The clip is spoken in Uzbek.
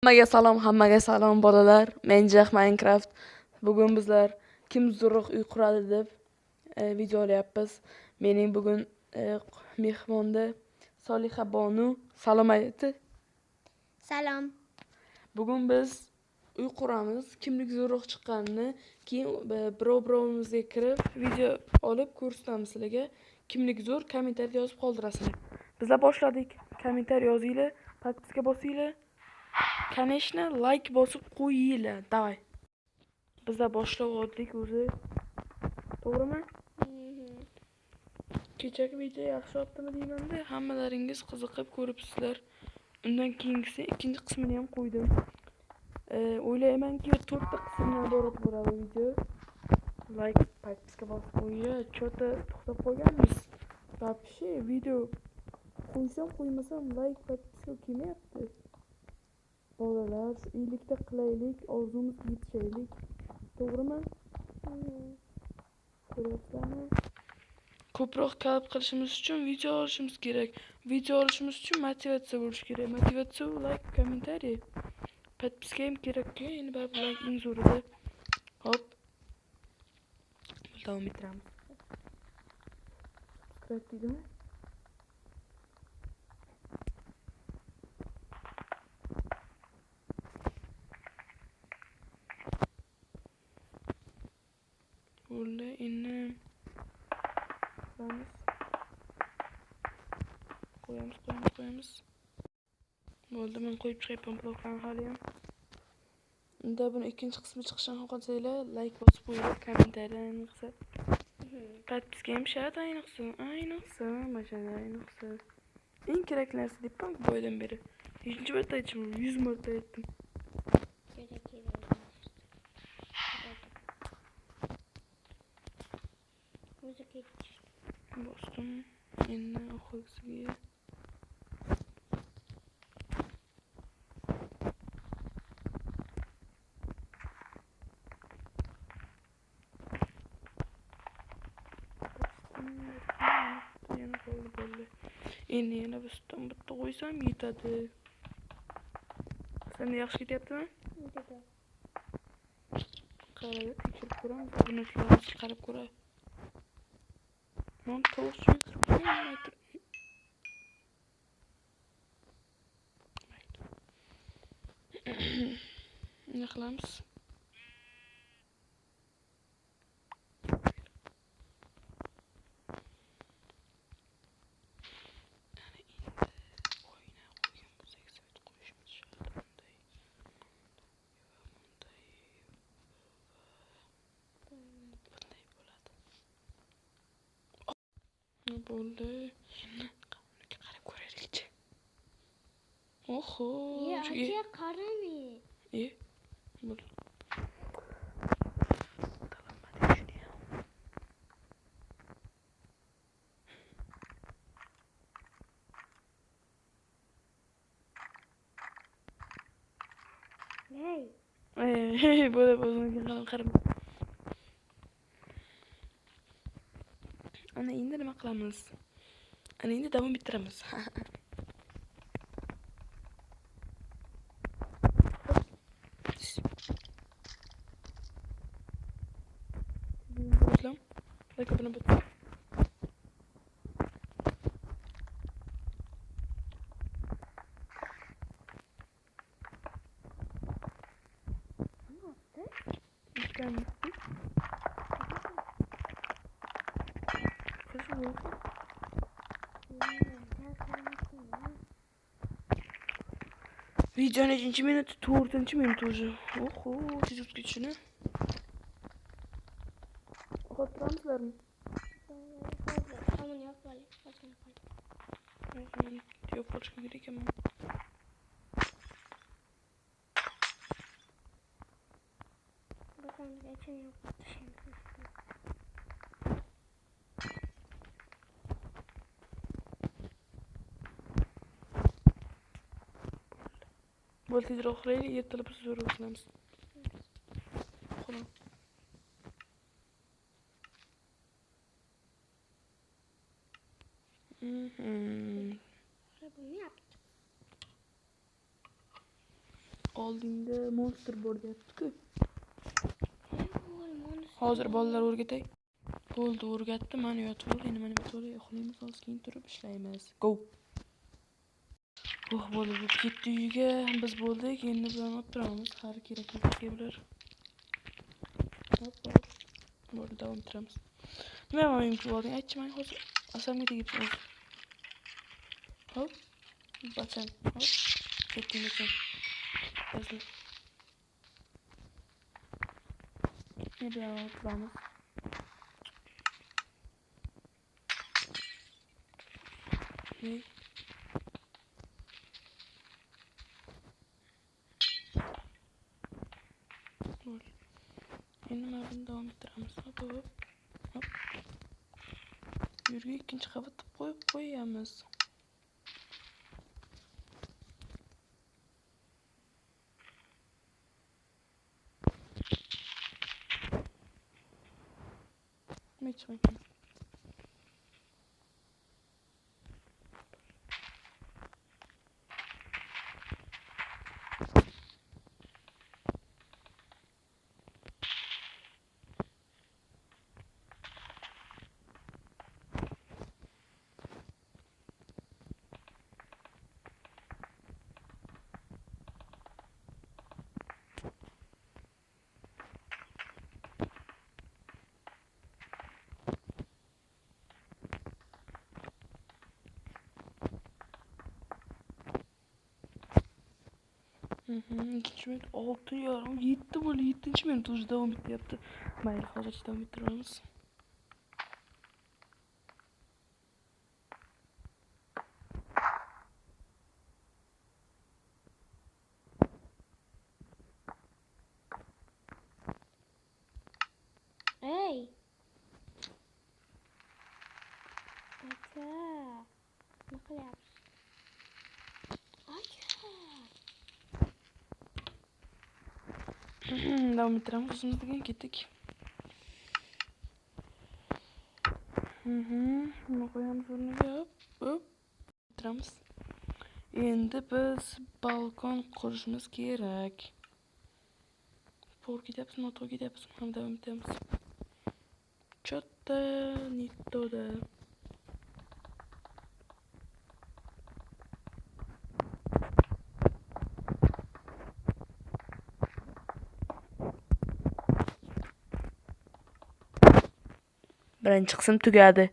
Hammaga salom bolalar. Men Jack Minecraft. Bugun bizlar kim zo'roq uy quradi deb video olyapmiz. Mening bugun mehmonda Soliha Bonu. Salom ayt. Salom. Bugun biz uy quramiz. Kimlik zo'roq chiqqanini keyin birov-birovimizga kirib video olib ko'rsatamiz sizlarga. Kimlik zo'r kommentariyada yozib qoldirasizlar. Bizlar boshladik. Kommentariy yozinglar, podpiska bosinglar. Конечно, like bosib qo'yinglar. Davay. Bizlar boshlab oldik o'zi. To'g'rimi? Kechagi video yaxshi otdimi deyman-da, hammalaringiz qiziqib ko'ribsizlar. Undan keyingisi ikkinchi qismini ham qo'ydim. O'ylaymanki 4 ta qismdan iborat bo'ladi video. Like, podpiska bosib qo'yinglar. Chota to'xtab qolganmiz. Вообще video qo'ysam qo'ymasam like, podpiska kelmayapti. Bolalar, iyilikda qilaylik, orzumizga yetishaylik. To'g'rimi? Ko'ryapsizlarmi? Ko'proq talab qilishimiz uchun video olishimiz kerak. Video olishimiz uchun motivatsiya bo'lishi kerak. Motivatsiya like, kommentariy. Podpiska ham kerak-ku, endi baribir like eng zo'rida. Hop. Davom ettiramiz. Subscribe deydimi? Bo'ldi, endi qo'yamiz. Bo'ldi, men qo'yib chiqayapman bloklarni hali ham. Unda buni ikkinchi qismi chiqishini xohlasanglar, like bosib qo'yinglar, kommentariyda ayniqsa. Podpiska ham shart ayniqsa, ayniqsa. Eng kerakli narsa debman boydan beri. 5-marta aytishim, 100 marta aytdim. Bosdim. Endi oxirgisiga endi yana bitta qo'ysam yetadi. Senda yaxshi ketyaptimi? Yetadi. Qarab tekshirib ko'ramiz. Buni shularni chiqarib ko'ray. Men to'g'ri kirib qo'ymayman. Nima qilamiz? Bo'ldi. Qarab ko'raylik-chi. Oho. Aka qarami. Bo'ldi. Bo'ldi, qarab. Ana endi nima qilamiz? Ana endi davom ettiramiz. Boshlam. Like abone bo'l. Videoning 2-minut, 4-minut уже. Oho, tez ketishini. Xotiramizlarmi? Hamon yopib Yo'q, qo'shim kerak ekan. Bakın geçen yaptım. Bo'ldi, tezroq qilaylik, ertalab biz zo'r o'qilamiz. Xo'p. oldingda monster bor deyapti-ku. Hozir bolalar o'rgatay. Bo'ldi, o'rgatdim. Mana yotib ol, endi mana bitta uxlaymiz, hozir keyin turib ishlaymiz. Go. Bo'ldi, bu ketdi uyiga. Biz bo'ldik, endi bilan o'tiramiz. Har kerakli bular. Hop. Bo'ldi, davom ettiramiz. Nima mumkin bo'lding? Aytchi, men hozir asamga tegibsiz. Hop. Bachang. Hop. Ketding bachang. Yozdi. Ne bilan o'tiramiz? Hey. Bo'ldi. Endi mana buni davom ettiramiz. Hop. Yerga ikkinchi qavatda qo'yib qo'yamiz. Mechmay. İkinci minut 6 yarım 7 böyle 7. minut уже devam etti. Mayli hozircha davom ettiramiz. Ey. Ata. Ne qilyapsiz? Davom ettiramiz. O'zimiz degan ketdik. Nima qo'yamiz o'rniga? Hop. Ettiramiz. Endi biz balkon qurishimiz kerak. To'g'ri ketyapmiz, noto'g'ri ketyapmiz. Ham davom etamiz. Cho'tta nittoda. Birinchi qism tugadi.